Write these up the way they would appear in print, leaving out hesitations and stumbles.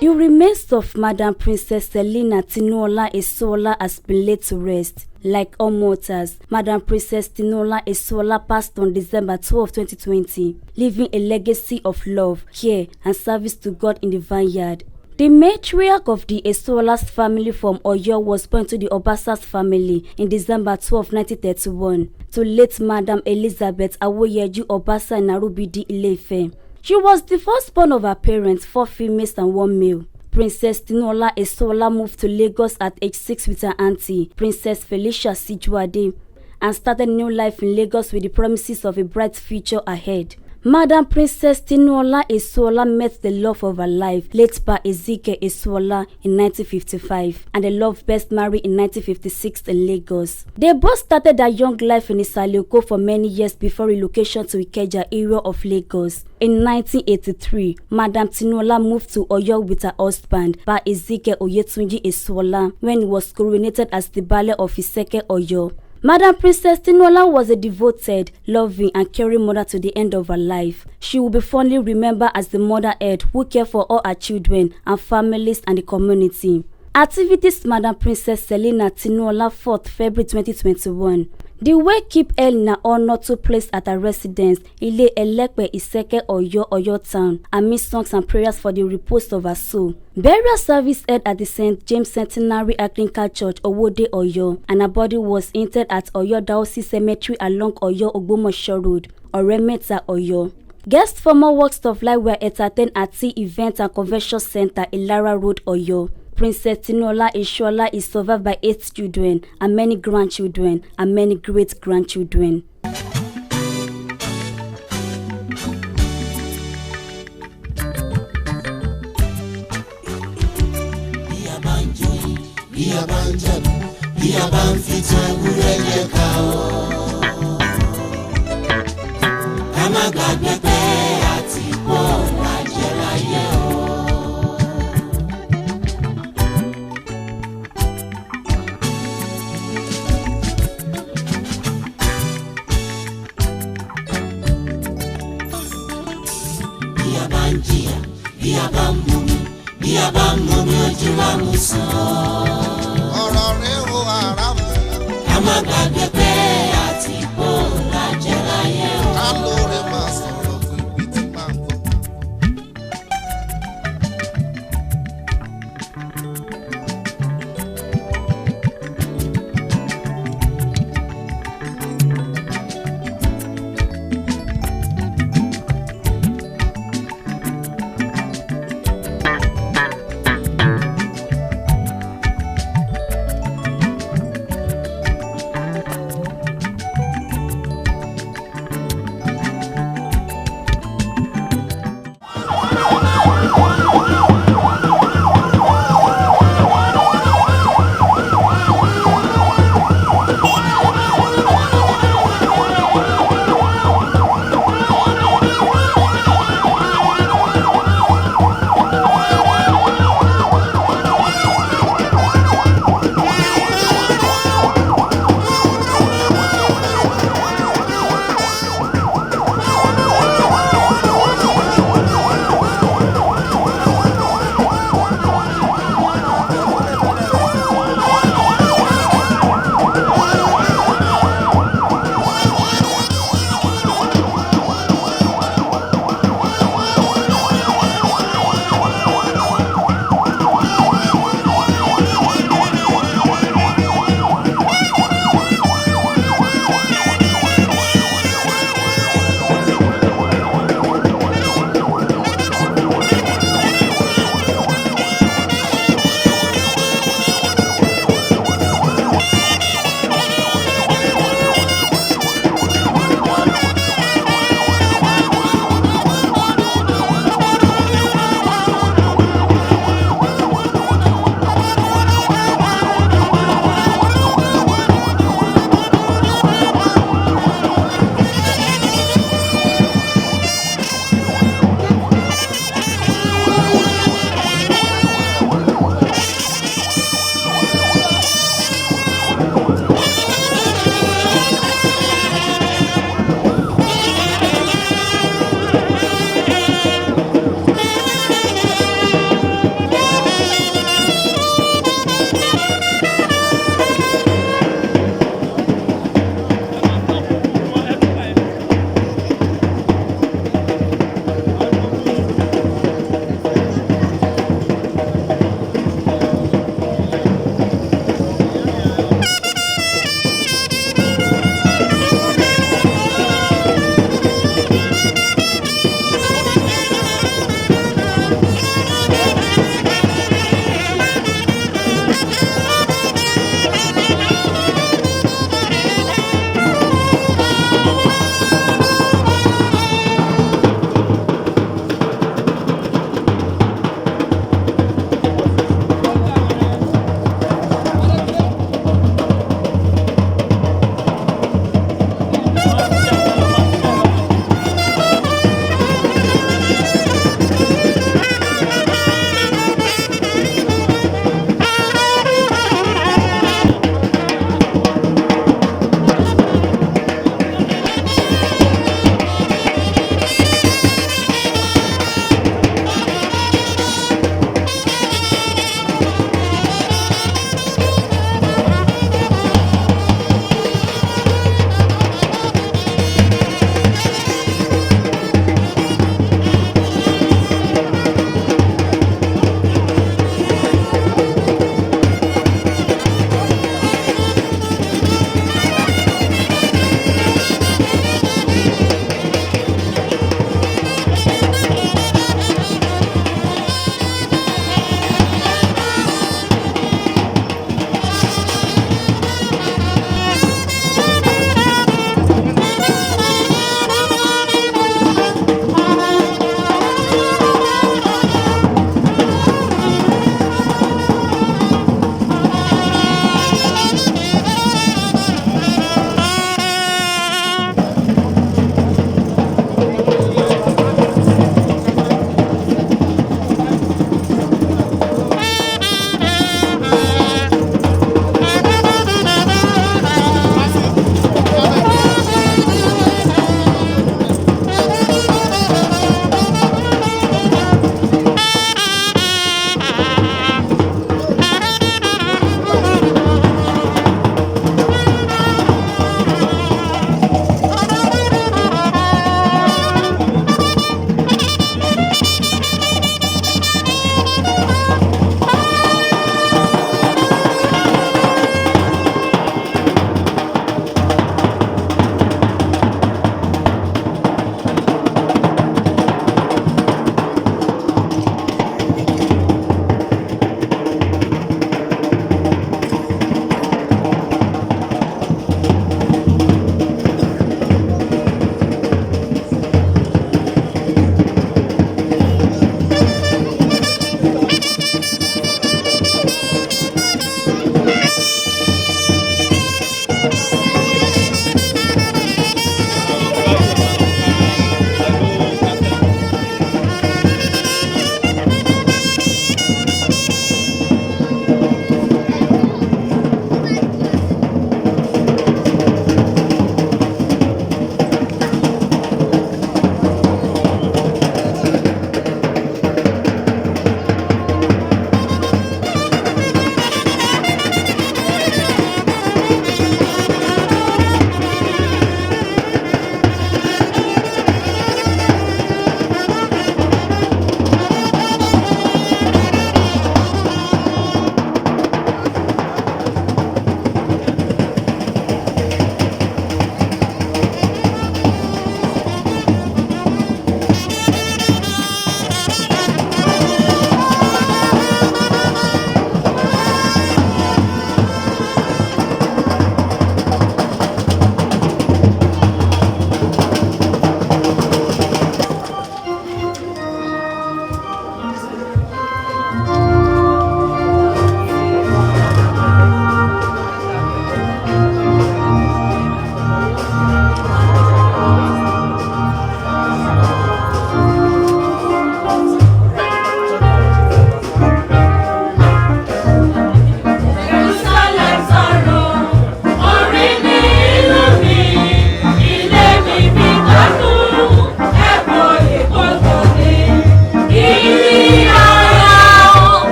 The remains of Madam Princess Selina Tinola Esola has been laid to rest. Like all mortals, Madam Princess Tinola Esola passed on December 12, 2020, leaving a legacy of love, care, and service to God in the vineyard. The matriarch of the Esola's family from Oyo was born to the Obasa's family in December 12, 1931, to late Madam Elizabeth Awoyeju Obasa Narubidi Ile-Ife. She was the firstborn of her parents, 4 females and 1 male. Princess Tinola Esola moved to Lagos at age 6 with her auntie, Princess Felicia Sijuade, and started new life in Lagos with the promises of a bright future ahead. Madam Princess Tinola Esola met the love of her life, late Pa Ezike Esola, in 1955, and the lovebirds married in 1956 in Lagos. They both started their young life in Isalioko for many years before relocation to Ikeja area of Lagos. In 1983, Madam Tinola moved to Oyo with her husband, Pa Ezike Oyetunji Esola, when he was coronated as the Baale of Iseke Oyo. Madam Princess Tinola was a devoted, loving, and caring mother to the end of her life. She will be fondly remembered as the mother-head who cared for all her children and families and the community. Activities Madam Princess Selina Tinola 4th February 2021. The wake-keep held in her honor took place at her residence, Ile Elepe Iseke Oyo, Oyo Town, amid songs and prayers for the repose of her soul. Burial service held at the St. James Centenary Anglican Church, Owode, Oyo, and her body was interred at Oyo Diocese Cemetery along Oyo Ogbomosho Road, Oremeta, Oyo. Guests for more walks of life were entertained at Tea Event and Convention Center, Ilara Road, Oyo. Princess Tinola Esola is survived by 8 children and many grandchildren and many great-grandchildren.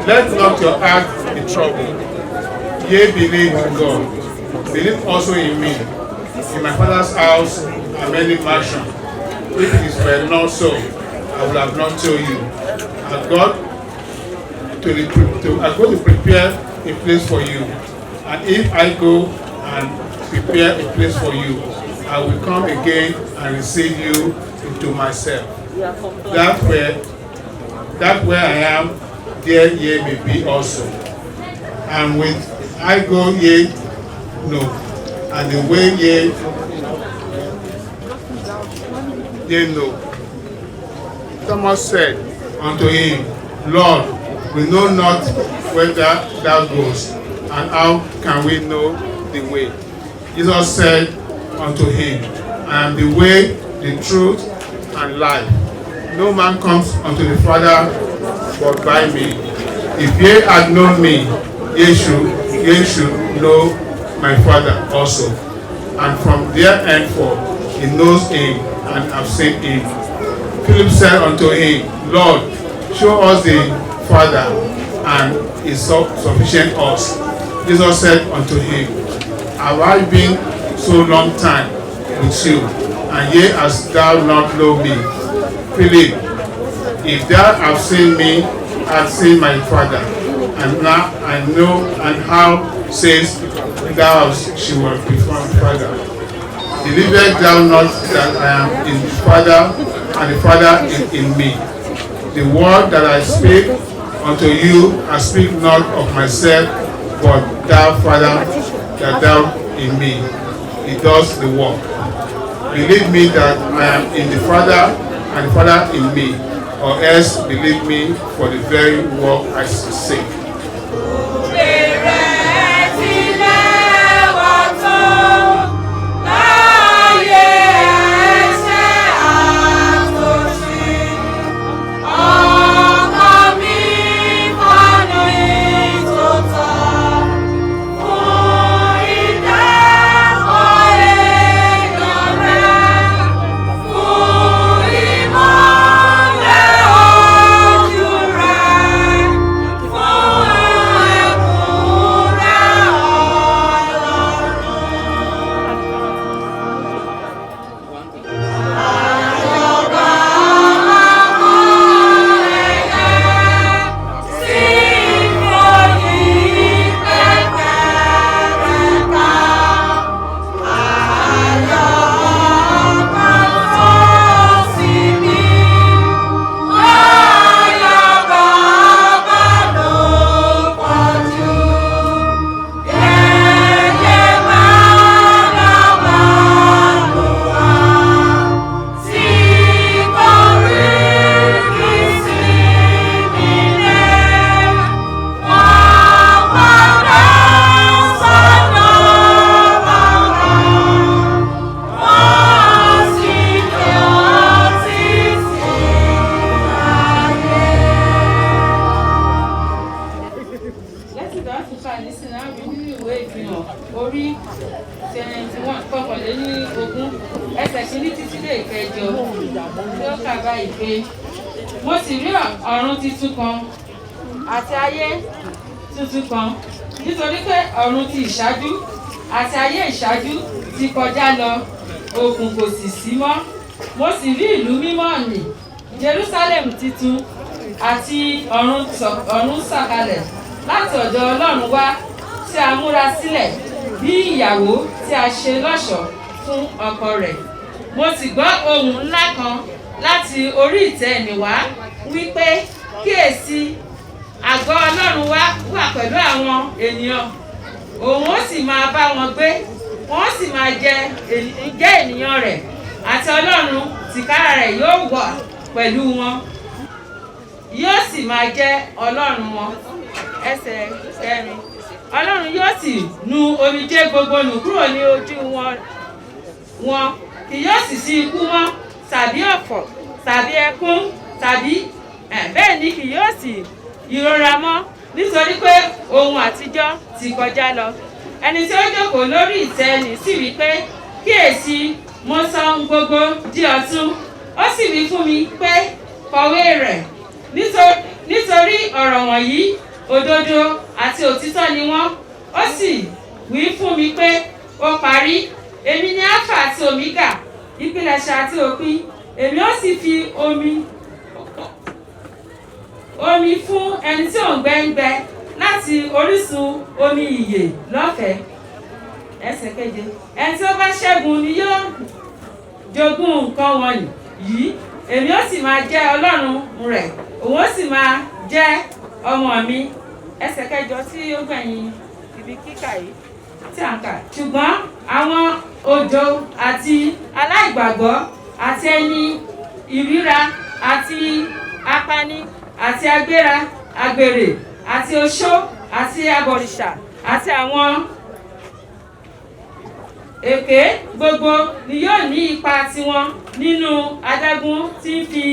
Let not your heart be troubled. Yea, believe in God. Believe also in me. In my Father's house are many mansions. If it were not so, I would have not told you. I go to prepare a place for you. And if I go and prepare a place for you, I will come again and receive you into myself. That where I am, there ye may be also. And when I go, ye know, and the way ye know. Thomas said unto him, Lord, we know not whither thou goest, and how can we know the way? Jesus said unto him, I am the way, the truth, and life. No man comes unto the Father but by me. If ye had known me, ye should know my Father also. And from there henceforth he knows him and have seen him. Philip said unto him, Lord, show us the Father, and is sufficient us. Jesus said unto him, have I been so long time with you, and yet hast thou not known me. Philip, if thou have seen me, hast seen my Father. And now I know, and how says thou she will be found Father. Believest thou not that I am in the Father, and the Father is in me? The word that I speak unto you, I speak not of myself, but thou, Father, that thou in me. He does the work. Believe me that I am in the Father, and the Father in me, or else believe me for the very work I seek. Mo sì rí ọ̀run titun kan àti ayé tuntun kan, nítorí pé ọ̀run ti ìṣáájú àti ayé ìṣáájú ti kọjá lọ, òkun kò sì sí mọ́. Mo sì rí ìlú mímọ́ nì, Jerusalem titun, àti ọ̀run sọ̀kalẹ̀ láti ọ̀dọ̀ Ọlọ́run wá, tí a múra sílẹ̀ bí ìyàwó tí a ṣe lọ́ṣọ̀ọ́ fún ọkọ rẹ̀. Mo sì gbọ́ ohùn ńlá kan láti orí ìtẹ́ ẹni wá wípé, kíyèsí, àgọ́ Ọlọ́run wà pẹ̀lú àwọn ènìyàn, òun ó sì máa bá wọn gbé, wọ́n sì máa jẹ́ ènìyàn rẹ̀, àti Ọlọ́run tìkára rẹ̀ yóò wà pẹ̀lú wọn, yóò sì máa jẹ́ Ọlọ́run wọn. Ẹsẹ̀ 4. Ọlọ́run yóò sì nu omijé gbogbo nù kúrò ní ojú wọn, kì yóò sì sí ikú mọ́, tàbí ọ̀fọ̀, tàbí ẹkún, tàbí bẹ́ẹ̀ ni kì yóò sì ìrora mọ́, nítorí pé ohun àtijọ́ ti kọjá lọ. Ẹni tí ó jókòó lórí ìtẹ́ nì sì wí pé, kíyèsí, mo sọ ohun gbogbo di ọ̀tun. Ó sì wí fún mi pé, kọ̀wé rẹ̀, nítorí ọ̀rọ̀ wọ̀nyí òdodo àti òtítọ́ ni wọ́n. Ó sì wí fún mi pé, ó parí. Èmi ni Alpha àti Omega, ìpilẹ̀ṣẹ̀ àti òpin. Èmi ó sì fi omi fún ẹni tí òǹgbẹ ń gbẹ láti orísun omi ìyè lọ́fẹ̀ẹ́. Ẹsẹ̀ 7. Ẹni tí ó bá ṣẹ́gun ni yóò jogún nǹkan wọ̀nyí. Èmi ó sì máa jẹ́ Ọlọ́run rẹ̀, òun ó sì máa jẹ́ ọmọ mi. Ẹsẹ̀ 8 tí ó gbẹ̀yìn ibi kíkà yìí tí à ń kà. Ṣùgbọ́n àwọn òjò àti aláìgbàgbọ́ àti ẹni ìríra àti apani àti àgbèrè àti oṣó àti abọ̀rìṣà àti àwọn èké gbogbo ni yóò ní ipa tiwọn nínú adágún tí ń fi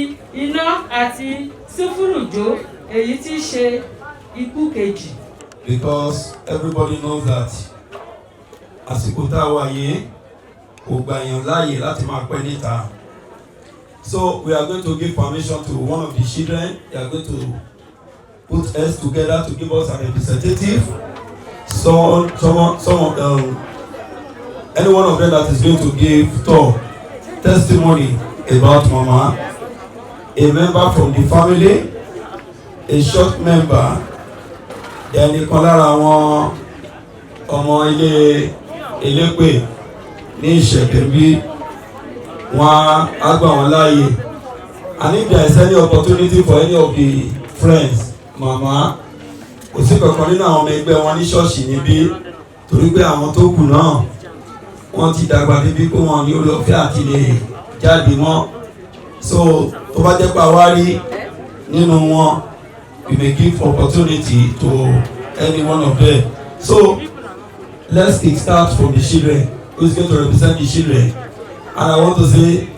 iná àti sulfuru jó, èyí tí í ṣe ikú kejì. Because everybody knows that àsìkò tá a wà yìí kò gbà yàn láàyè láti máa pẹ́ níta. So we are going to give permission to one of the children. They are going to put us together to give us a representative. Any one of them that is going to give talk testimony about Mama, a member from the family, a short member, then ìkan lára àwọn ọmọ ilé Elépè ní Ìṣẹ̀dẹ̀ bí wọ́n á gbà wọ́n láàyè. And if there is any opportunity for any of the friends, Mama, kò sí kankan nínú àwọn ọmọ ẹgbẹ́ wọn ní ṣọ́ọ̀ṣì níbí torí pé àwọn tó kù náà wọ́n ti dàgbà débi pé wọ́n ní olùfẹ́ àti lè jáde mọ́. So tó bá jẹ́ pé àwa rí nínú wọn, we may give opportunity to any one of them. So let's kickstart from the children. Who is going to represent the children? And I want to say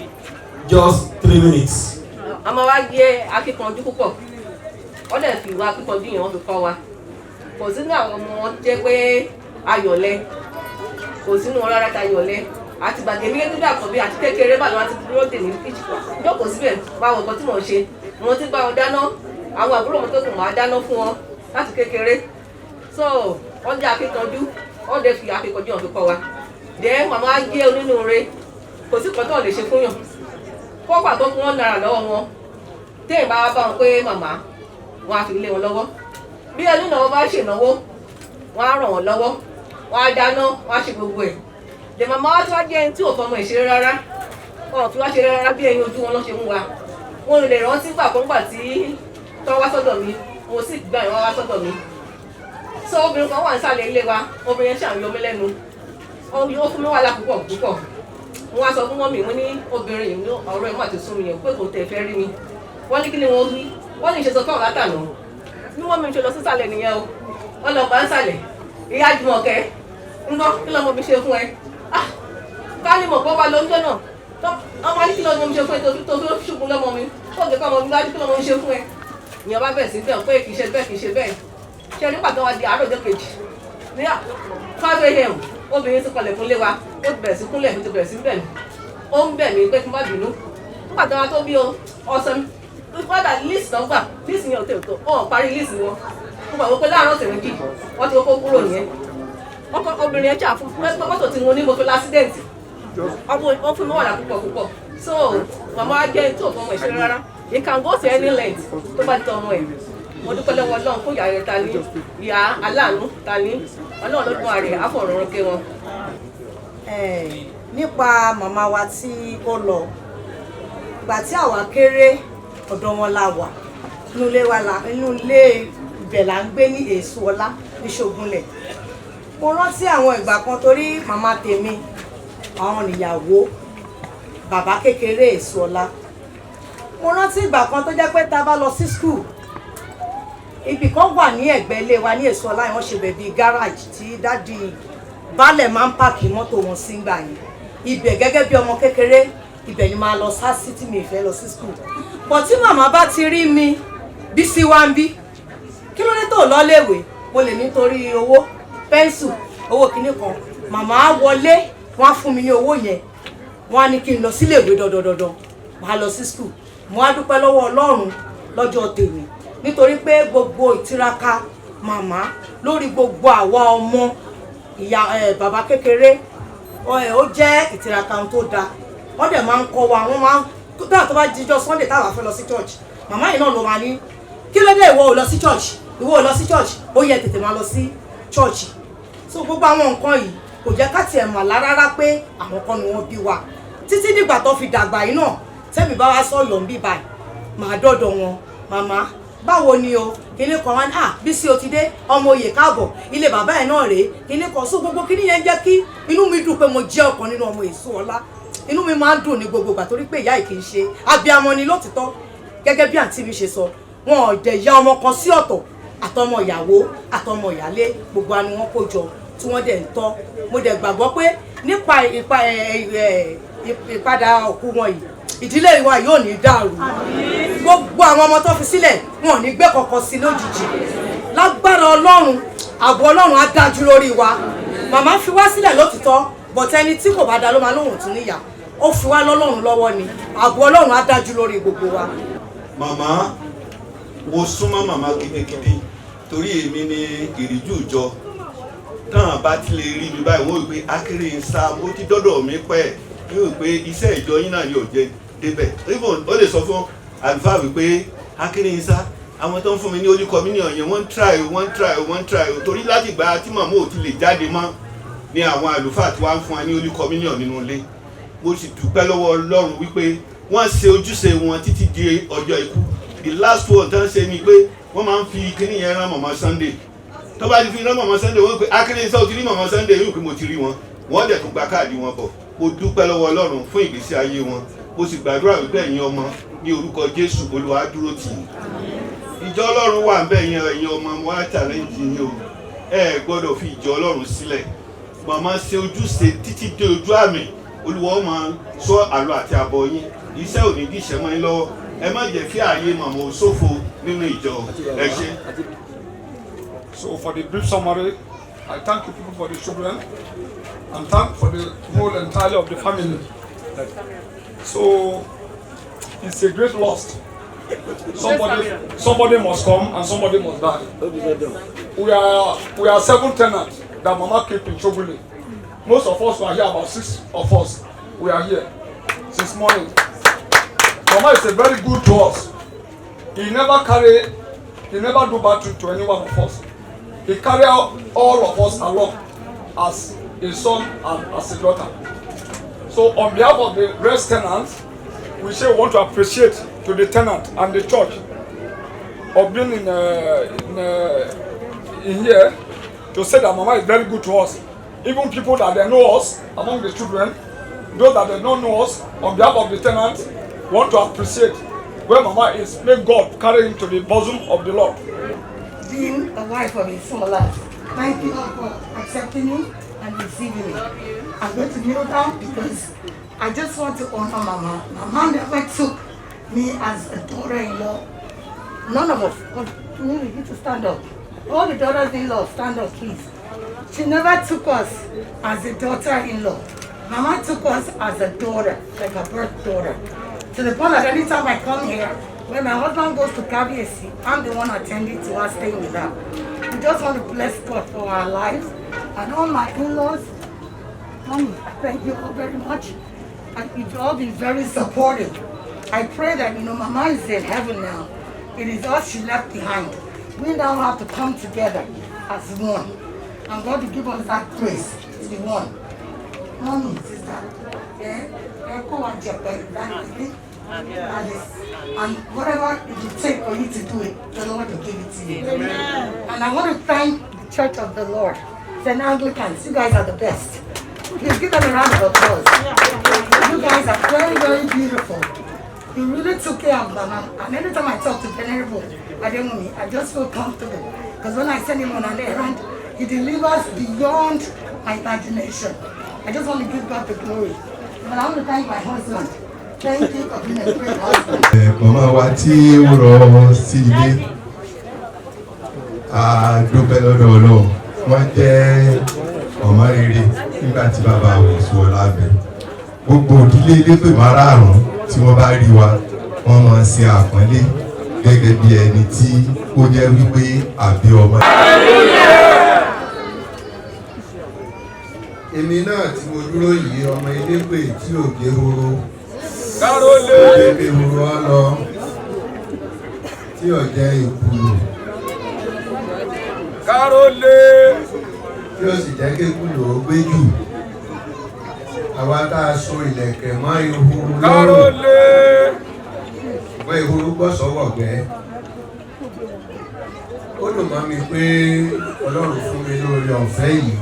just 3 minutes. Àmọ́ wá gbé akíkanjú púpọ̀. Wọ́n lè fi ìwà akíkanjú yẹn wọ́n fi kọ́ wa. Kò sínú àwọn ọmọ wọn jẹ́ pé ayọ̀lẹ. Kò sínú wọn rárá ayọ̀lẹ. Àti gbàgbé mi gẹ́gẹ́ bí àkọ́bí àti kékeré bá lọ́wọ́ àti dúró dè ní ìjìká. Jókòó síbẹ̀ bá wọn nǹkan tí mò ń ṣe. Wọ́n ti bá wọn dáná. Àwọn àbúrò wọn tó kù máa dáná fún wọn láti kékeré. So wọ́n jẹ́ akíkanjú. Wọ́n lè fi akíkanjú yẹn fi kọ́ wa. Dẹ́ màmá jẹ́ onínúure. Kò sí kan tó lè ṣe fún yàn. Kọ́ pàtó fún wọn náírà lọ́wọ́ wọn. Téèyàn bá wá bá wọn pé màmá wọn á fi lé wọn lọ́wọ́. Bí ẹni náà bá ṣènáwó wọn á ràn wọ́n lọ́wọ́. Wọ́n á dáná, wọ́n á ṣe gbogbo ẹ̀. Dè màmá wá tí wọ́n jẹ́ ẹni tí ò fọmọ ìṣeré rárá. Wọn ò fi wá ṣeré rárá bí ẹyin ojú wọn lọ́ ṣe mú wa. Wọn ò lè rántí gbàgbọ́ngbà tí tọ́ wá sọ́dọ̀ mi. Mo sì gbà ìwọ́n wá sọ́dọ̀ mi. So obìnrin kan wà nísàlẹ̀ ilé wa. Obìnrin yẹn ṣàǹyọ mí lẹ́nu. Ó fún mi wàhálà púpọ̀ púpọ̀. Wọ́n á sọ fún mọ́mì wọ́n ní obìnrin yìí ní ọ̀rọ̀ ẹ̀ má ti sún mi yẹn pé kò tẹ̀ fẹ́ rí mi. Wọ́n ní kí ni wọ́n wí? Wọ́n ní ìṣe sọ fún ọ̀gá tànà. Bí wọ́n mi ṣe lọ sísàlẹ̀ nìyẹn o. Wọ́n lọ bá ń sàlẹ̀. Ìyá Jùmọ̀kẹ́ ńgbọ́ kí lọ́mọ mi ṣe fún ẹ? Ká ní mọ̀ pọ́ bá lóúnjẹ náà. Wọ́n máa ní kí lọ́mọ mi ṣe fún ẹ tó fi ṣùgbọ́n lọ́mọ mi. Tó ń kẹ́kọ̀ọ́ ọmọ mi lájú kí lọ́mọ mi ṣe fún ẹ. Ìyẹn bá bẹ̀ sí bẹ́ẹ̀ pé kì í ṣe bẹ́ẹ̀ kì í ṣe bẹ́ẹ̀. Ṣé nígbà tó wá di àárọ̀ ọjọ́ kejì? Ní 5 a.m. obìnrin ti kọlẹ̀ fún lé wa. Ó ti bẹ̀rẹ̀ sí kúnlẹ̀, ó ti bẹ̀rẹ̀ sí bẹ̀ mí. Ó ń bẹ̀ mí pé kí n má bínú. Nígbà tó wá tó bí ọ̀sán fọ́dà líìsì náà gbà líìsì yẹn ò tẹ̀ tó ọ̀ parí líìsì wọn. Mo gbà wọ́n pé láàárọ̀ ọ̀sẹ̀ méjì wọ́n ti kókó kúrò nìyẹn. Obìnrin yẹn ṣàfù mọ́tò tí mo ní mo fi lásídẹ̀ǹtì. Wọ́n fún mi wàhálà púpọ̀ púpọ̀. So màmá wa jẹ́ tó fọmọ ìṣeré rárá. You can go to any length tó bá ti tọ́ ọmọ ẹ̀. Mo dúpẹ́ lọ́wọ́ Ọlọ́run fún ìyá rẹ̀ ta ní ìyá aláàánú ta ní Ọlọ́run lọ́dún ààrẹ àfọ̀rọ̀rùn ké wọn. Nípa màmá wa tí ó lọ, ìgbà tí àwa kéré ọ̀dọ̀ wọn la wà inú ilé ibẹ̀ là ń gbé ní Èsúọlá ní Ṣògúnlẹ̀. Mo rántí àwọn ìgbà kan torí màmá tèmi àwọn níyàwó bàbá kékeré Èsúọlá. Mo rántí ìgbà kan tó jẹ́ pé tá bá lọ sí school ibì kan wà ní ẹ̀gbẹ́ ilé wa ní Èsúọlá wọ́n ṣe bẹ̀ bí gáràjì tí dádì baálẹ̀ máa ń pààkì mọ́tò wọn sí gbà yẹn. Ibẹ̀ gẹ́gẹ́ bí ọmọ kékeré ibẹ̀ ni máa lọ sá sí tí mi ì fẹ́ lọ sí school. But tí màmá bá ti rí mi bí sí wá ń bí kí ló dé tó lọ léèwé mo lè nítorí owó pẹ́ńsù owó kinní kan màmá á wọlé wọ́n á fún mi ní owó yẹn wọ́n á ní kí n lọ síléèwé dandandandan màá lọ sí school. Mo á dúpẹ́ lọ́wọ́ Ọlọ́run lọ́jọ́ tèmi nítorí pé gbogbo ìtiraka màmá lórí gbogbo àwa ọmọ ìyá bàbá kékeré ó jẹ́ ìtiraka tó dáa. Wọ́n dẹ̀ máa ń kọ́ wa wọ́n máa ń dáa tó bá jíjọ́ Sunday táwa fẹ́ lọ sí church màmá yìí náà ló máa ní kí ló dé ìwọ ò lọ sí church ìwọ ò lọ sí church ó yẹ tètè máa lọ sí church. So gbogbo àwọn nǹkan yìí kò jẹ́ ká tiẹ̀ mà rárá pé àwọn kan ni wọ́n bí wa títí dìgbà tó fi dàgbà yìí náà tẹ́mi bá wá sọ̀yọ̀ ń bí báyìí màá dọ́dọ̀ wọn màmá báwo ni o kíní kan wá ní Bísí o ti dé ọmọ oyè káàbọ̀ ilé bàbá ẹ̀ náà rèé kíní kan. So gbogbo kíní yẹn jẹ́ kí inú mi dùn pé mo jẹ́ ọ̀kan nínú ọmọ Èsúọlá. Inú mi máa ń dùn ní gbogbo ìgbà torí pé ìyá yìí kì í ṣe abiyamọ ni lótìtọ́ gẹ́gẹ́ bí àǹtí mi ṣe sọ wọn ò dẹ̀ ya ọmọ kan sí ọ̀tọ̀ àtọmọ ìyàwó àtọmọ ìyálé gbogbo àni wọn kó jọ tí wọ́n dẹ̀ ń tọ́. Mo dẹ̀ gbàgbọ́ pé nípa ìpadà òkú wọn yìí ìdílé wa yóò ní dàrú. Gbogbo àwọn ọmọ tó fi sílẹ̀ wọn ò ní gbé kọ̀ọ̀kan sí lójijì. Lágbára Ọlọ́run ààbò Ọlọ́run á dájú lórí wa. Màmá fi wá sílẹ̀ lótìtọ́ bọ̀tẹ́ ẹni tí kò bá dá ló máa lóhùn tún níyà. Ó fi wá lọ́lọ́run lọ́wọ́ ni ààbò Ọlọ́run á dájú lórí gbogbo wa. Màmá mo súnmọ́ màmá gidigidi torí èmi ni ìrìjú ìjọ táwọn bá ti lè rí mi báyìí wọ́n gbé akéré ń sá mo ti dọ́dọ̀ mi pẹ́ yóò pé iṣẹ́ ìjọ yín náà yóò jẹ débẹ̀ even ó lè sọ fún àlùfáà wípé Akínníyìísá àwọn tó ń fún mi ní Holy Communion yẹn wọ́n ń try torí láti ìgbà tí màmá ò ti lè jáde mọ́ ni àwọn àlùfáà tí wọ́n á fún wa ní Holy Communion nínú ilé. Mo sì dúpẹ́ lọ́wọ́ Ọlọ́run wípé wọ́n ṣe ojúṣe wọn títí di ọjọ́ ikú. The last one tán ṣe ni pé wọ́n máa ń fi kíní yẹn rán màmá Sunday. Tó bá ti fi rán màmá Sunday wọ́n pé Akínníyìísá ò ti rí màmá Sunday yóò pé mo ti rí wọn. Wọ́n dẹ̀ tún gba káàdì wọn bọ̀. Mo dúpẹ́ lọ́wọ́ Ọlọ́run fún ìgbésí ayé wọn. Mo sì gbàdúrà wípé ẹ̀yin ọmọ ní orúkọ Jésù Olúwa á dúró tì yín. Ìjọ Ọlọ́run wà ń bẹ̀ yẹn ẹ̀yin ọmọ wa challenge yín o. Ẹ gbọ́dọ̀ fi ìjọ Ọlọ́run sílẹ̀. Màmá ṣe ojúṣe títí dé ojú àmì. Olúwa ó máa sọ àlọ àti àbọ̀ yín. Iṣẹ́ ò ní díṣẹ́ mọ́ yín lọ́wọ́. Ẹ má jẹ́ kí ààyè màmá ò ṣòfò nínú ìjọ. Ẹ ṣé. So for the brief summary, I thank you people for the children and thank for the whole entirety of the family. So it's a great loss. Somebody must come and somebody must die. We are 7 tenants that Mama keep in Chobule. Most of us were here, about 6 of us. We are here since morning. Mama is a very good to us. He never do bad to any one of us. He carry all of us along as a son and as a daughter. So on behalf of the rest tenants, we say we want to appreciate to the tenant and the church of being in here to say that Mama is very good to us. Even people that they know us among the children, those that they don't know us, on behalf of the tenants, want to appreciate where Mama is. May God carry him to the bosom of the Lord. Being a wife of Isola, thank you all for accepting me and receiving me. I'm going to kneel down because I just want to honor Mama. Mama never took me as a daughter-in-law. None of us. You need to stand up. All the daughters-in-law, stand up, please. She never took us as a daughter-in-law. Mama took us as a daughter, like a birth daughter. To the point that any time I come here, when my husband goes to KBSC, I'm the one attending to her, staying with her. We just want to bless God for our lives. And all my in-laws, Mommy, thank you all very much. And you've all been very supportive. I pray that, Mama is in heaven now. It is us she left behind. We now have to come together as one. And God will give us that grace to be one. Mommy, sister, go and Japan, and whatever it will take for you to do it, the Lord will give it to you. Amen. And I want to thank the Church of the Lord, St. Anglicans. You guys are the best. Please give them a round of applause. You guys are very, very beautiful. You really took care of Mama. And every time I talk to Venerable Ademuni, I just feel comfortable. Because when I send him on an errand, he delivers beyond my imagination. I just want to give God the glory. But I want to thank my husband. Thank you for being a great husband. Mama wa tí ó rọ sí ilé, a dúpẹ́ lọ́dọ̀ Ọlọ́run. Wọ́n jẹ́ ọmọ rere nígbà tí bàbá wọn sọ lábẹ́. Gbogbo ìdílé Ilépè márààrún tí wọ́n bá rí wa, wọ́n máa ń ṣe àpọ́nlé gẹ́gẹ́ bí ẹni tí ó jẹ́ wípé àbí ọmọ. Èmi náà tí mo dúró yìí, ọmọ Ilépè tí ò gé horo. Ilépè horo á lọ tí ò jẹ́ ìkùlù. Tí ó sì jẹ́ kékùlù ó gbé jù. Àwa tá a so ìlẹ̀kẹ̀ mọ́ ìhuru lọ́rùn. Ṣùgbọ́n ìhuru gbọ́ sọ́wọ́ gbẹ́. Ó dùn mọ́ mi pé Ọlọ́run fún mi lórí ọ̀fẹ́ yìí.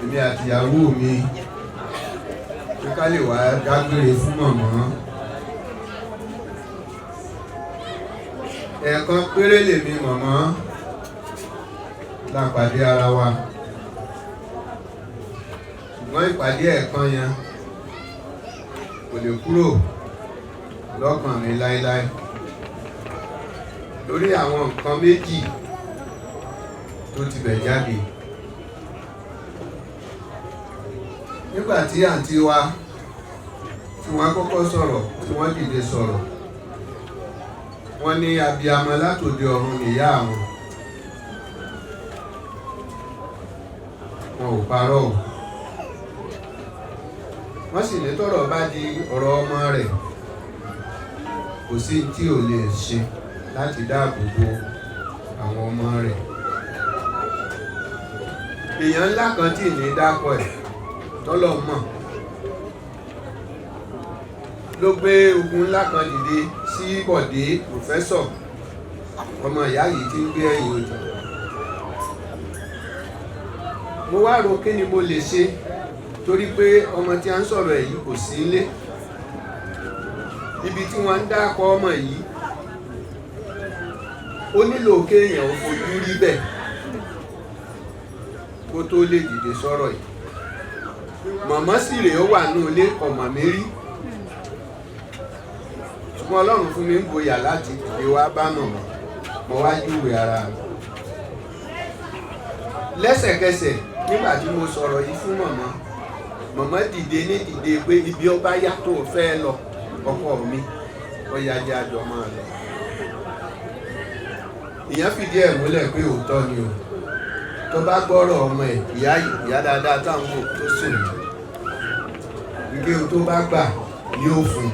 Èmi àti ìyàwó mi pé ká lè wá dágbére fún màmá. Ẹ̀ẹ̀kan péré lèmi màmá la pàdé ara wa. Ṣùgbọ́n ìpàdé ẹ̀ẹ̀kan yẹn kò lè kúrò lọ́kàn mi láéláé. Lórí àwọn nǹkan méjì tó ti bẹ̀ jáde. Nígbà tí àǹtí wa tí wọ́n kọ́kọ́ sọ̀rọ̀, tí wọ́n dìde sọ̀rọ̀, wọ́n ní abiyamọ látòde ọ̀run nìyá àwọn. Wọn ò parọ́ o. wọ́n sì ní tọ́rọ̀ bá di ọ̀rọ̀ ọmọ rẹ̀ kò sí tí ò lè ṣe láti dáàbò bo àwọn ọmọ rẹ̀. èèyàn ńlá kan tí ní dákọ̀ ẹ̀ tọ́lọ̀ mọ̀ ló gbé ogun ńlá kan dìde sí Bọ̀dé pòfẹ́sọ̀ ọmọ ìyá yìí tí ń gbé ẹ̀yìn òjò. mo wá rò kí ni mo lè ṣe torí pé ọmọ tí a ń sọ̀rọ̀ ẹ̀ yìí kò sí ilé. ibi tí wọ́n ń dákọ̀ ọmọ yìí ó nílò kéèyàn ò fojú rí bẹ́ẹ̀ kó tó lè dìde sọ̀rọ̀ yìí. màmá sì rèé ó wà ní ilé ọmọ mi rí ṣùgbọ́n Ọlọ́run fún mi ń gboyà láti dìde wá bá màmá mo wá júwe ara mi. lẹ́sẹ̀kẹsẹ̀ nígbà tí mo sọ̀rọ̀ yìí fún màmá, màmá dìde ní dìde pé ibi ọba yá tó fẹ́ lọ ọkọ mi ó yá jẹ́ àjọ máa lọ. ìyẹn fìdí ẹ̀ múlẹ̀ pé òótọ́ ni o tó bá gbọ́rọ̀ ọmọ ẹ̀ ìyá dáadáa táwọn kò tó sùn wípé o tó bá gbà ní òfin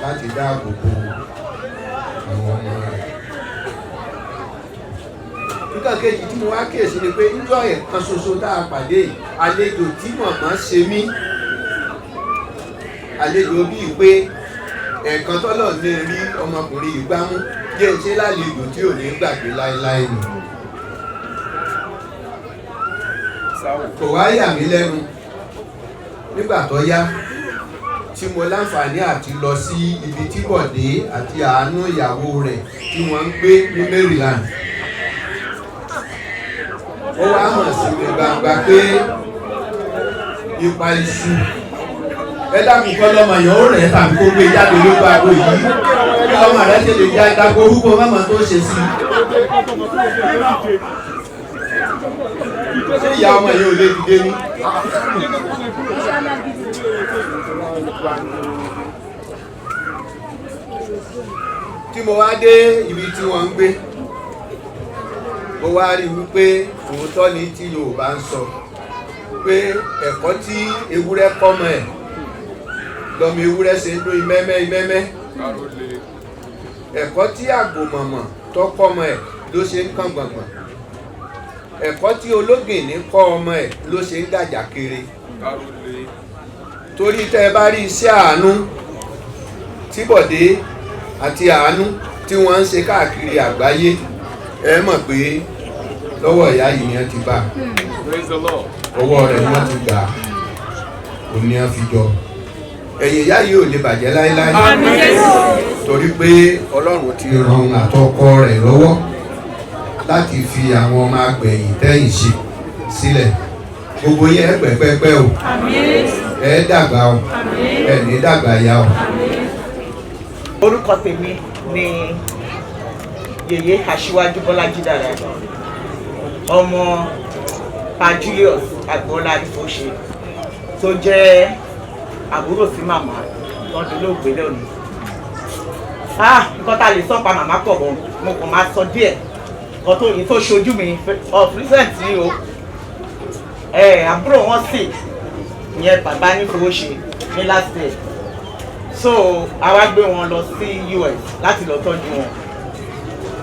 láti dáàbò bo àwọn ọmọ rẹ̀. nǹkan kejì tí mo wá kíyèsí ni pé níjọ́ ẹ̀kan ṣoṣo tá a pàdé àlejò tí màmá ṣe mí àlejò bíi pé ẹ̀ẹ̀kan tọ́lọ̀ ní rí ọmọkùnrin yìí gbámú jẹ́ ṣe lálejò tí ò ní gbàgbé láéláé nù. kò wá yà mí lẹ́nu nígbà tó yá tí mo láǹfààní àti lọ sí ibi tí Bọ̀dé àti Àánú ìyàwó rẹ̀ tí wọ́n ń gbé ní Maryland. ó wá hàn sí mi gbangba pé ipa iṣu ẹ dákun kọ́ lọ́mọ yẹn ó rẹ̀ tàbí kó gbé jáde ló bá gbó yìí kí ọmọ rẹ̀ ṣe lè já ìdáko orúkọ mọ́mọ́ tó ṣe sí ṣé ìyá ọmọ yẹn ò lè dìde ní. tí mo wá dé ibi tí wọ́n ń gbé mo wá rí wípé òótọ́ ni tí Yorùbá ń sọ pé ẹ̀kọ́ tí ewúrẹ́ kọ́mọ ẹ̀ lọ́mọ ewúrẹ́ ṣe ń dún imẹ́mẹ́ ẹ̀kọ́ tí àgbòmọ̀mọ̀ tó kọ́mọ ẹ̀ ló ṣe ń kàn gbọ̀ngbọ̀n ẹ̀kọ́ tí ológìnní kọ́ ọmọ ẹ̀ ló ṣe ń gàjà kiri. torí tẹ́ ẹ bá rí iṣẹ́ àánú tí Bọ̀dé àti Àánú tí wọ́n ń ṣe káàkiri àgbáyé ẹ mọ̀ pé lọ́wọ́ ìyá yìí ni wọ́n ti bá ọwọ́ rẹ̀ ni wọ́n ti gbà òun ni wọ́n fi jọ ẹ̀yìn ìyá yìí ò lè bàjẹ́ láéláé torí pé Ọlọ́run ti ran àtọkọ rẹ̀ lọ́wọ́ láti fi àwọn ọmọ agbẹ̀yìn tẹ́yìn ṣe sílẹ̀ gbogbo yẹn pẹ́pẹ́pẹ́ o ẹ dàgbà o ẹ ní dàgbà ya o. orúkọ tèmi ni Yèyé Aṣíwájú Bọ́lájí Dàda ọmọ Pa Julius Agboola Adifose tó jẹ́ àbúrò sí màmá lọ́dún lóògbé lónìí. nǹkan tá a lè sọ pa màmá pọ̀ bọ̀ mo kàn máa sọ díẹ̀ nǹkan tó yìí tó ṣojú mi of recent ni o àbúrò wọn sì ìyẹn bàbá ní Fowóṣe ní last day so àwa gbé wọn lọ sí US láti lọ tọ́jú wọn.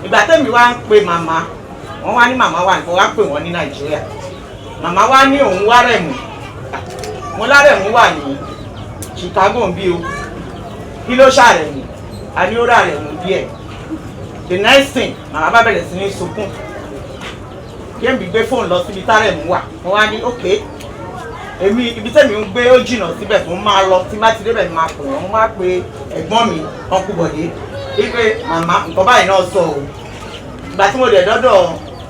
ìgbà tẹ́mi wá ń pe màmá wọ́n wá ní màmá wà nǹkan wá pè wọ́n ní Nàìjíríà màmá wá ní òun wá Rẹ̀mú mo lárẹ̀mú wà ní Chicago ń bí o kí ló ṣàrẹ̀mú a ní ó rà rẹ̀mú díẹ̀ the next thing màmá bá bẹ̀rẹ̀ sí ní sunkún kí èmi gbé fóònù lọ síbi tárẹ̀mú wà wọ́n wá ní ok èmi ibi tẹ́mi ń gbé ó jìnnà síbẹ̀ tó máa lọ tí bá ti débẹ̀ máa pè wọ́n máa pe ẹ̀gbọ́n mi Uncle Bọ̀dé wípé màmá nǹkan báyìí náà sọ o ìgbà tí mo dẹ̀ dọ́dọ̀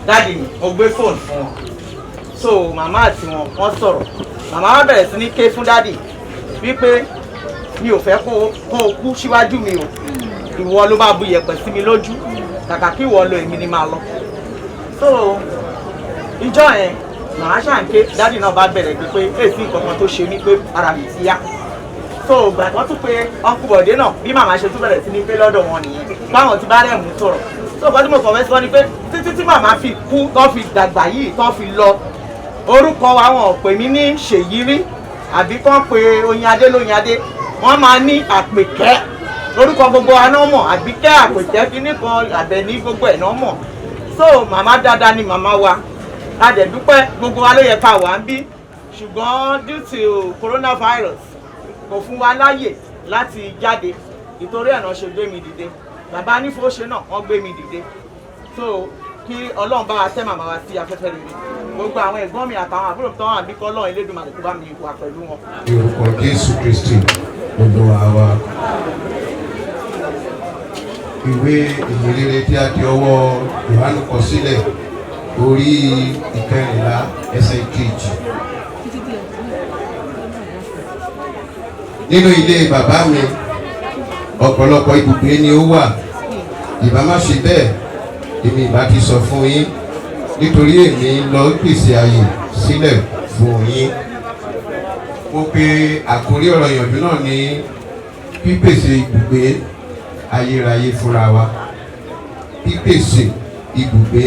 dáàdì mi mo gbé fóònù fún wọn so màmá àti wọn sọ̀rọ̀ màmá wa bẹ̀rẹ̀ sí ní ké fún dáàdì wípé mi ò fẹ́ kó o kú síwájú mi o ìwọ ló bá bu yẹ̀pẹ̀ sí mi lójú kàkà kí ìwọ lo èmi ni máa lọ so ìjọ yẹn màá ṣàǹké dáàdì náà bá bẹ̀rẹ̀ pé èsì nǹkan kan tó ṣe mí pé ara mi ti yá so ìgbà tí wọ́n tún pe Uncle Bọ̀dé náà bí màmá ṣe tún bẹ̀rẹ̀ sí ní pé lọ́dọ̀ wọn nìyẹn báwọn ti bá rẹ̀ mú sọ̀rọ̀ so nǹkan tí mo kàn fẹ́ sọ ni pé títí tí màmá fi kú tó fi dàgbà yìí tó fi lọ orúkọ wa wọn ò pè mí ní Ṣèyí rí àbí kán pe Oyinadé lóyinadé wọ́n máa ní Àpèkẹ́ lórúkọ gbogbo wa náà mọ̀, Àbíkẹ́, Àpèkẹ́ kíní kan Àbẹ̀ní gbogbo ẹ̀ náà mọ̀. So màmá dáadáa ni màmá wa, a dẹ̀ dúpẹ́ gbogbo wa ló yẹ ká wà ń bí, ṣùgbọ́n due to coronavirus kò fún wa láyè láti jáde, ìtorí ẹ̀ náà ṣe gbé mi dìde. Bàbá Anífowóṣe náà wọ́n gbé mi dìde. So kí Ọlọ́run bá wa tẹ́ màmá wa sí afẹ́fẹ́ rere. Gbogbo àwọn ẹ̀gbọ́n mi àtàwọn àbúrò tó wà níbí kọ́ Ọlọ́run Elédùmarè kó bá mi wà pẹ̀lú wọn. Orúkọ Jésù Kristi gbogbo àwa. Ìwé ìyìnrere tí a di ọwọ́ Jòhánù kọ sílẹ̀ orí 14 ẹsẹ̀ 2. Nínú ilé bàbá mi ọ̀pọ̀lọpọ̀ ibùgbé ni ó wà, ìbá má ṣe bẹ́ẹ̀ èmi ìbá ti sọ fún yín, nítorí èmi lọ pèsè àyè sílẹ̀ fún yín. Mo pe àkórí ọ̀rọ̀ ìyànjú náà ní pípèsè ibùgbé ayérayé fúnra wa. Pípèsè ibùgbé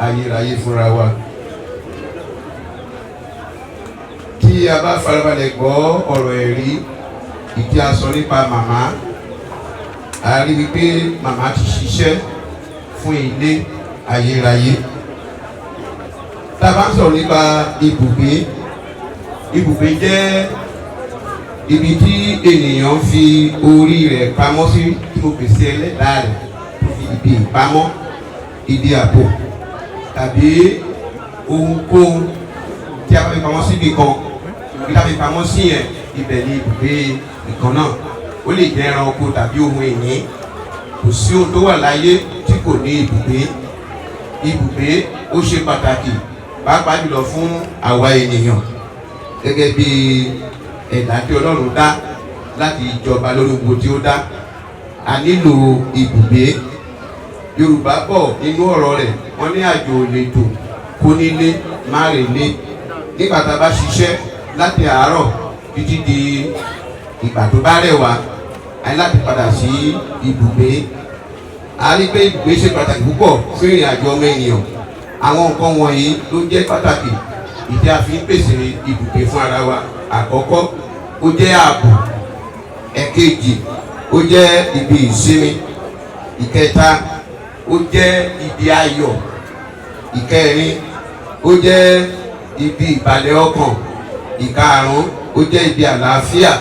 ayérayé fúnra wa. Tí a bá farabalẹ̀ gbọ́ ọ̀rọ̀ ẹ̀rí ìdí a sọ nípa màmá, a rí wípé màmá ti ṣiṣẹ́ fún ilé ayérayé. Tá a bá ń sọ̀rọ̀ nípa ibùgbé, ibùgbé jẹ́ ibi tí ènìyàn fi orí rẹ̀ pamọ́ sí, tí mo pèsè ẹlẹ́dàá rẹ̀, ibi ìpamọ́, ibi ààbò tàbí ohunkóhun tí a bá fi pamọ́ síbi kan, ibi tí a fi pamọ́ sí yẹn, ibẹ̀ ni ibùgbé ìkan náà. Ó lè jẹ́ ẹranko tàbí ohun ìní. Kò sí ohun tó wà láyé tí kò ní ibùgbé. Ibùgbé ó ṣe pàtàkì pàápàá jùlọ fún àwa ènìyàn gẹ́gẹ́ bí ẹ̀dá tí Ọlọ́run dá láti jọba lórí gbogbo tí ó dá. A nílò ibùgbé. Yorùbá bọ̀ nínú ọ̀rọ̀ rẹ̀, wọ́n ní àjò ò lè tò kó nílé má relé. Nígbà tá a bá ṣiṣẹ́ láti àárọ̀ títí di ìgbà tó bá rẹ̀ wá, a ní láti padà sí ibùgbé. A rí pé ibùgbé ṣe pàtàkì púpọ̀ fún ìrìn àjò ọmọ ènìyàn. Àwọn nǹkan wọ̀nyí ló jẹ́ pàtàkì ìdí a fi ń pèsè ibùgbé fún ara wa. Àkọ́kọ́, ó jẹ́ ààbò. Ẹ̀kejì, ó jẹ́ ibi ìsinmi. Ìkẹta, ó jẹ́ ibi ayọ̀. Ìkẹrin, ó jẹ́ ibi ìbàlẹ̀ ọkàn. Ìkarùn-ún, ó jẹ́ ibi àlàáfíà.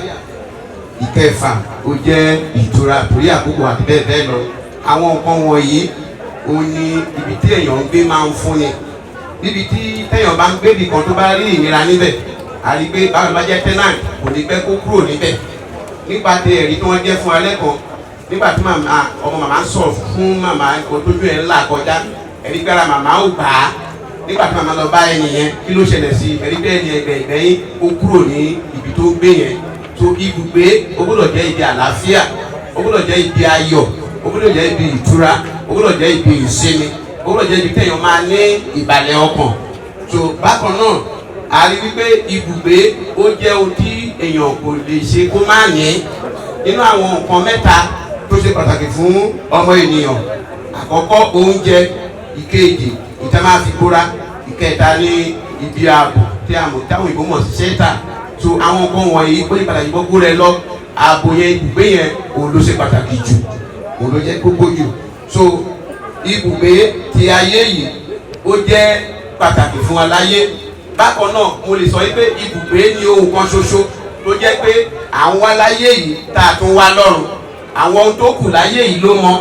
Ìkẹfà, ó jẹ́ ìtura torí àkókò àti bẹ́ẹ̀ bẹ́ẹ̀ lọ. Àwọn nǹkan wọ̀nyí òun ni ibi tí èèyàn ń gbé máa ń fúnni. Níbi tí téèyàn bá ń gbé ibì kan tó bá rí ìnira níbẹ̀, a rí pé báwo bá jẹ́ tenant kò ní pẹ́ kó kúrò níbẹ̀. Nípa ti ẹ̀rí tí wọ́n jẹ́ fún alẹ́ kan, nígbà tí ọmọ màmá ń sọ̀rọ̀ fún màmá ojú ẹ̀ ńlá kọjá, ẹ̀rí gbára màmá ò gbà á. Nígbà tí màmá lọ bá ẹni yẹn, kí ló ṣẹlẹ̀ sí ẹ̀rí bẹ́ẹ̀ ni ìgbẹ̀yìn ó kúrò ní ibi tó ń gbé yẹn. So ibùgbé ó gbọ́dọ̀ jẹ́ ibi àlàáfíà, ó gbọ́dọ̀ jẹ́ ibi ayọ̀, ó gbọ́dọ̀ jẹ́ ibi ìtura, ó gbọ́dọ̀ jẹ́ ibi ìsinmi, ó gbọ́dọ̀ jẹ́ ibi téèyàn máa ní ìbàlẹ̀ ọkàn. So bákan náà a rí wípé ibùgbé ó jẹ́ ohun tí èèyàn kò lè ṣe kó má ní. Nínú àwọn nǹkan mẹ́ta tó ṣe pàtàkì fún ọmọ ènìyàn, àkọ́kọ́ oúnjẹ, ìkejì ìta máa fi bóra, ìkẹta ní ibi ààbò tí a mọ̀ táwọn ìbò mọ̀ sí ṣẹ́tà. So àwọn nǹkan wọ̀nyí ó ní pàtàkì gbogbo rẹ lọ. Ààbò yẹn, ibùgbé yẹn òun ló ṣe pàtàkì jù, òun ló jẹ́ gbogbo jù. So ibùgbé ti ayé yìí ó jẹ́ pàtàkì fún wa láyé. Bákan náà mo lè sọ wípé ibùgbé ni ohun kan ṣoṣo tó jẹ́ pé àwọn aláyé yìí tá a tún wá lọ́run. Àwọn ohun tó kù láyé yìí ló mọ.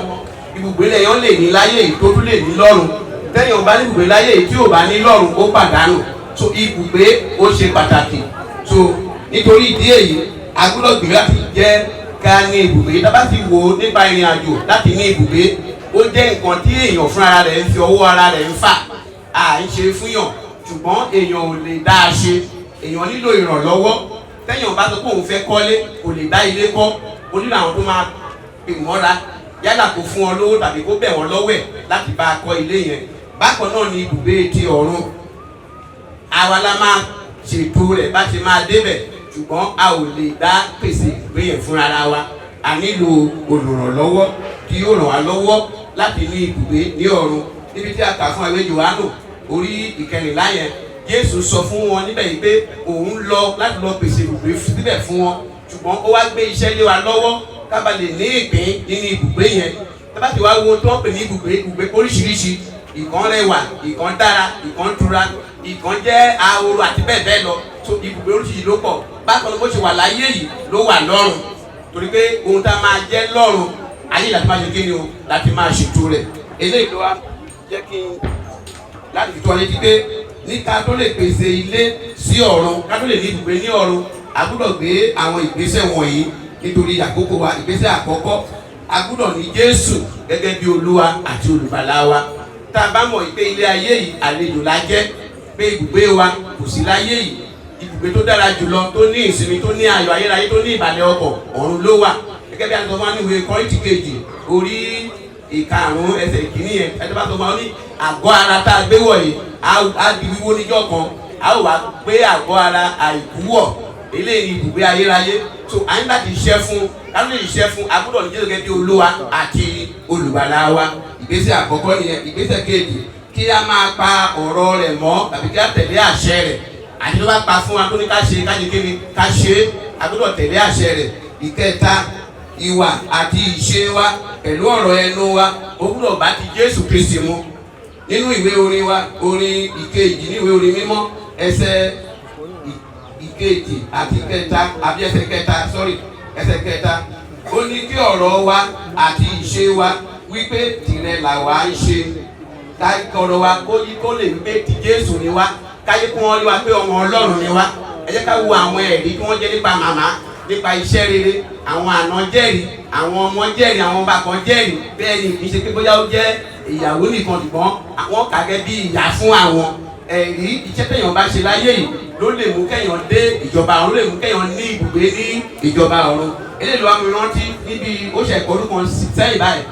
Ibùgbé lèèyàn lè ní láyé yìí tó tún lè ní lọ́run. Tẹ́yìn ò bá ní ibùgbé láyé yìí tí ò bá ní lọ́run ó pàdánù. So ibùgbé ó ṣe pàtàkì. So nítorí ìdí èyí a gbọ́dọ̀ gbìyànjú láti jẹ́ ká ní ibùgbé. Tá bá ti wò ó nípa ìrìn àjò láti ní ibùgbé, ó jẹ́ nǹkan tí èèyàn fún ara rẹ̀ ń fi ọwọ́ ara rẹ̀ ń fà. À ń ṣe fúnyàn, ṣùgbọ́n èèyàn ò lè dá a ṣe. Èèyàn nílò ìrànlọ́wọ́. Tẹ́yìn bá sọ pé òun fẹ́ kọ́lé, kò lè dá ilé kọ́. Ó nílò àwọn tó máa pè mọ́ra, yálà kó fún wọn lówó tàbí kó bẹ̀ wọ́n lọ́wọ́ ẹ̀ láti bá a kọ́ ilé yẹn. Bákan náà ni ibùgbé ti ọ̀run. Àwa la máa ṣètò rẹ̀ bá ti máa débẹ̀, ṣùgbọ́n a ò lè dá pèsè ibùgbé yẹn fún ara wa. A nílò olùrànlọ́wọ́ tí yóò ràn wá lọ́wọ́ láti ní ibùgbé ní ọ̀run. Níbi tí a kà fún ìwé Jòhánù orí 14 yẹn, Jésù sọ fún wọn níbẹ̀ yìí pé òun lọ láti lọ pèsè ibùgbé síbẹ̀ fún wọn ṣùgbọ́n ó wá gbé iṣẹ́ lé wa lọ́wọ́ ká ba lè ní ìpín nínú ibùgbé yẹn tábà tí wàá wo tó ń pè ní ibùgbé oríṣiríṣi ìkan rẹwà ìkan dára ìkan tura ìkan jẹ́ ahoro àti bẹ́ẹ̀ bẹ́ẹ̀ lọ so ibùgbé oríṣiríṣi ló pọ̀ bákan náà bó ṣe wà láyé yìí ló wà lọ́run torí pé ohun tá a máa jẹ́ lọ́run ayé láti máa ṣe kí ni o láti máa ṣètò rẹ̀ eléyìí ló wá jẹ́ kí n láti fi tó ọ létí pé ní ká tó lè pèsè ilé sí ọ̀run ká tó lè ní ibùgbé ní ọ̀run a gbọ́dọ̀ gbé àwọn ìgbésẹ̀ wọ̀nyí nítorí àkókò wa ìgbésẹ̀ àkọ́kọ́ a gbọ́dọ̀ ní Jésù gẹ́gẹ́ bí Olúwa àti olùgbàlà wa tá a bá mọ̀ pé ilé ayé yìí àlejò la jẹ́ pé ibùgbé wa kò sí láyé yìí ibùgbé tó dára jùlọ tó ní ìsinmi tó ní ayọ̀ ayérayé tó ní ìbàlẹ̀ ọkàn ọ̀run ló wà gẹ́gẹ́ bí a sọ fún wa ní ìwé Kọ́ríńtì kejì orí ìkarùn-ún ẹsẹ̀ ìkíní yẹn ẹni bá sọ fún wa ní àgọ́ ara tá a gbé wọ̀ yìí á di wíwó níjọ́ kan a ó wá gbé àgọ́ ara àìkú wọ̀ eléyìí ni ibùgbé ayérayé so à ń láti ṣiṣẹ́ fún láti ṣiṣẹ́ fún a gbọ́dọ̀ ní Jésù gẹ́gẹ́ bí Olúwa àti olùgbàlà wa ìgbésẹ̀ àkọ́kọ́ nìyẹn ìgbésẹ̀ kejì kí a máa pa ọ̀rọ̀ rẹ̀ mọ́ tàbí kí a tẹ̀lé àṣẹ rẹ̀ àti tó bá pa fún wa tó ní ká ṣe kéde ká ṣe a gbọ́dọ̀ tẹ̀lé àṣẹ rẹ̀ ìkẹta ìwà àti ìṣe wa pẹ̀lú ọ̀rọ̀ ẹnu wa ó gbọ́dọ̀ bá ti Jésù Kristi mu nínú ìwé orin wa orin ìkejì ní ìwé orin mímọ́ ẹsẹ̀ ìkejì àti kẹta àbí ẹsẹ̀ kẹta ó ní kí ọ̀rọ̀ wa àti ìṣe wa wípé tìrẹ làwa ń ṣe káyí ọ̀rọ̀ wa kó lè wípé ti Jésù ni wá káyí kí wọ́n rí wa pé ọmọ Ọlọ́run ni wá ẹ jẹ́ ká wo àwọn ẹ̀rí tí wọ́n jẹ́ nípa màmá nípa iṣẹ́ rere àwọn àna jẹ́rìí àwọn ọmọ jẹ́rìí àwọn ọba kan jẹ́rìí bẹ́ẹ̀ ni kì í ṣe pé bóyá ó jẹ́ ìyàwó nìkan ṣùgbọ́n àwọn kàgẹ́ bí ìyá fún àwọn ẹ̀rí iṣẹ́ téèyàn bá ṣe láyé yìí ló lè mú kéèyàn dé ìjọba ọ̀run ló lè mú kéèyàn ní ibùgbé ní ìjọba ọ̀run eléyìí wá mi rántí níbi ó ṣe ẹ̀kọ́ ọdún kan sẹ́yìn báyìí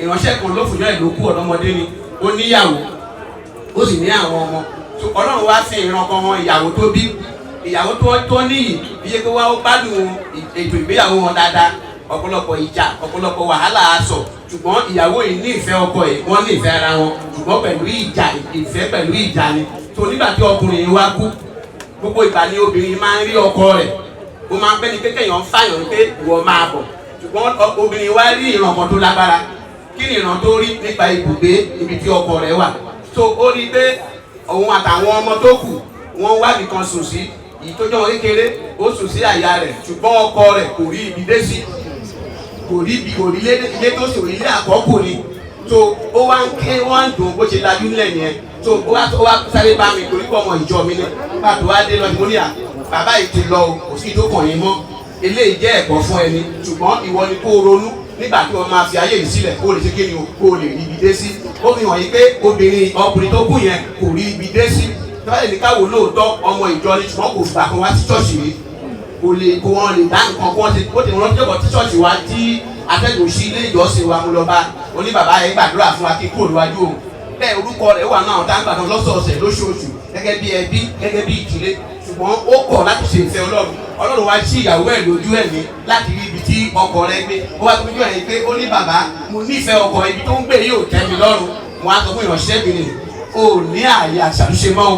ìránṣẹ́ kan ló fún yọ ìlú kú ọ̀dọ́mọdé ni ó níyàwó ó sì ní àwọn ọmọ Ọlọ́run wá fi ìran kan wọn ìyàwó tó bí ìyàwó tó níyì iye pé wá ó gbádùn ètò ìgbéyàwó wọn dáadáa ọ̀pọ̀lọpọ̀ ìjà ọ̀pọ̀lọpọ̀ wàhálà aṣọ ṣùgbọ́n ìyàwó yìí ní ìfẹ́ ọkọ yìí wọ́n ní ìfẹ́ ara wọn ṣùgbọ́n pẹ̀lú ìjà ìfẹ́ pẹ̀lú ìjà ni tó nígbà tí ọkùnrin yìí wá kú gbogbo ìgbà ni obìnrin máa ń rí ọkọ rẹ̀ ó máa ń bẹ́ni pé kéèyàn fàyàn pé ìwọ máa bọ̀ ṣùgbọ́n obìnrin wá rí ìran kan tó lágbára kí ni ìran tó rí nípa ibùgbé ibi tí ọkọ rẹ̀ wà tó ó rí pé òun àtàwọn ọmọ tó kù wọ́n wá nìkan sùn sí ìtọ́jú wọn kékeré ó sùn sí àyà rẹ̀ ṣùgbọ́n ọkọ rẹ̀ kò rí ibi dé sí kò rí ilé tó sòrò ilé àkọ́kù ni tó ó wá ń ké wọ́n ń dùn bó ṣe lajú nílẹ̀ nìyẹn tó ó wá sáré bá mi torí pọ̀ ọmọ ìjọ mi ni nígbà tó wá dé lọ ní mo ní à bàbá yìí ti lọ kò sí ìdókàn yín mọ́ eléyìí jẹ́ ẹ̀kọ́ fún ẹni ṣùgbọ́n ìwọ ni kó ronú nígbà tí wọ́n máa fi ayé yìí sílẹ̀ kó lè ṣe kí ni o kó lè rí ibi dé sí ó fi hàn yín pé ọkùnrin tó kù yẹn kò rí ibi dé sí tọ́lá ní káwọ́ lóòótọ́ ọmọ ìjọ ni ṣùgbọ́n kò fà kan wá sí ṣọ́ọ̀ṣì rí kó wọ́n lè dá nǹkan kó wọ́n ti wọ́n ti jọ̀bọ̀ tí ṣọ́ọ̀ṣì wa tí atẹ́gùn sí ilé ìjọsìn wa mú lọ bá oní bàbá yẹn gbàdúrà fún wa kí kúrò níwájú òun bẹ́ẹ̀ orúkọ rẹ̀ wà náà táǹgbà náà lọ́sọ̀ọ̀sẹ̀ lóṣooṣù gẹ́gẹ́ bí ẹbí gẹ́gẹ́ bí ìdílé ṣùgbọ́n ó kọ̀ láti ṣe ìfẹ́ Ọlọ́run wá sí ìyàwó ẹ̀ lójú ẹ̀mí láti rí ibi tí ọkọ rẹ̀ gbé ó wá tójú ẹ̀ pé ó ní bàbá mo nífẹ̀ẹ́ ọkọ ibi tó ń gbé yóò tẹ́ mi lọ́rùn mo á sọ fún ìránṣẹ́bìnrin ò ní ààyè àṣàtúnṣe mọ́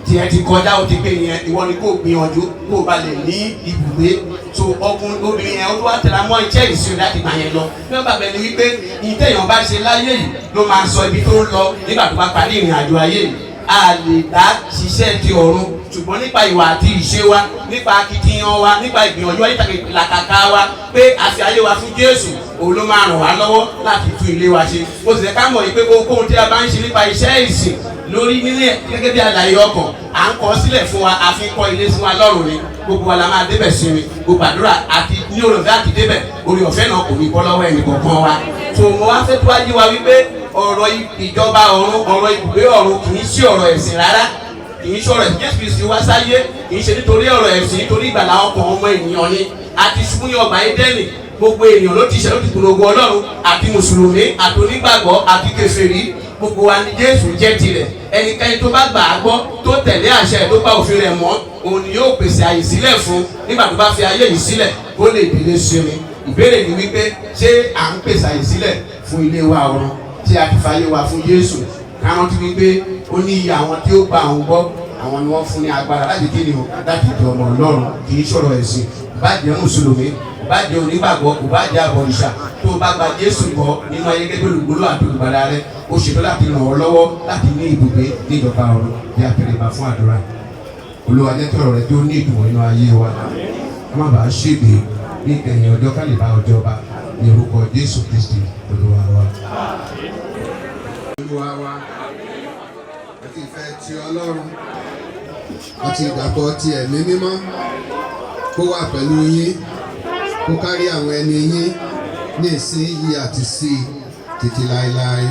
tiẹ̀ ti kọjá ó ti gbé yẹn ìwọ ni kò gbìyànjú kó o bá lè ní ibùgbé tó ọkùnrin obìnrin yẹn ó tó wá tẹ̀lé mọ́ iṣẹ́ ìṣirò láti gbà yẹn lọ bí wọ́n bá bẹ̀ ni wípé ìtẹ̀yàn bá ṣe láyé yìí ló máa sọ ibi tó ń lọ nígbà tó bá parí ìrìn àjò ayé yìí a lè dá ṣiṣẹ́ ti ọ̀run ṣùgbọ́n nípa ìwà àti ìṣe wa nípa akitiyan wa nípa ìgbìyànjú nípa ìlàkàkà wa pé a fi ayé wa fún Jésù òun ló máa ràn wá lọ́wọ́ láti tún ilé wa ṣe ó sì lè ká mọ̀ pé ohunkóhun tí a bá ń ṣe nípa iṣẹ́ ìsìn lórí nílẹ̀ gẹ́gẹ́ bí àlàyé ọkàn à ń kọ sílẹ̀ fún wa àfi kọ́ ilé fún wa lọ́rùn ni gbogbo wa la máa débẹ̀ sí mi gbogbo àdúrà àti ní olùfẹ́ àti débẹ̀ orí ọ̀fẹ́ náà kò ní bọ́ lọ́wọ́ ẹnì kọ̀ọ̀kan wa tó mo wá fẹ́ tó wá yí wa wípé ọ̀rọ̀ ìjọba ọ̀run ọ̀rọ̀ ibùgbé ọ̀run kì í ṣe ọ̀rọ̀ ẹ̀sìn rárá kì í ṣe ọ̀rọ̀ ẹ̀sìn Jésù Kristi wá sáyé kì í ṣe nítorí ọ̀rọ̀ ẹ̀sìn nítorí ìgbàlà ọkàn ọmọ ènìyàn ni àti ṣubú ní ọgbà Édẹ́nì gbogbo ènìyàn ló ti ṣe ló ti gbòòrò Ọlọ́run àti mùsùlùmí àti onígbàgbọ́ àti kèfèrí gbogbo wa ni Jésù jẹ́ tirẹ̀ ẹnikẹ́ni tó bá gbà á gbọ́ tó tẹ̀lé àṣẹ tó bá òfin rẹ̀ mọ́ òun ni yóò pèsè àyè sílẹ̀ fún nígbà tó bá fi ayé yìí sílẹ̀ kó lè délé sinmi ìbéèrè ni wípé ṣé à ń pèsè àyè sílẹ̀ fún ilé wa ọ̀run tí a ti fàyè wa fún Jésù káwọn ti wípé ó ní iye àwọn tí ó gba àwọn gbọ́ àwọn ni wọ́n fún ní agbára láti kí ni o láti di ọmọ Ọlọ́run kì í sọ̀rọ̀ ẹ̀sìn kò bá jẹ́ mùsùlùmí kò bá jẹ́ onígbàgbọ́ kò bá jẹ́ abọ̀rìṣà tó o bá gba Jésù gbọ́ nínú ayé gẹ́gẹ́ olùgbòlò àti olùgbàlà rẹ ó ṣètò láti ràn ọ́ lọ́wọ́ láti ní ibùgbé ní ìjọba ọ̀run bí àtẹ̀lẹ́bà fún àdúrà Olúwa jẹ́ kí ọ̀rọ̀ rẹ tó ní ìtumọ̀ nínú ayé wa má bàa ṣègbè ní ìkẹyìn ọjọ́ ká lè bá ọjọ́ bá ní orúkọ Jésù Kristi Olúwa wa. Olúwa wa àti ìfẹ́ ti Ọlọ́run àti ìdàpọ̀ ti ẹ̀mí mímọ́ kó wà pẹ̀lú yín kó kárí àwọn ẹni yín ní ìsinyìí àti sí títí láéláé.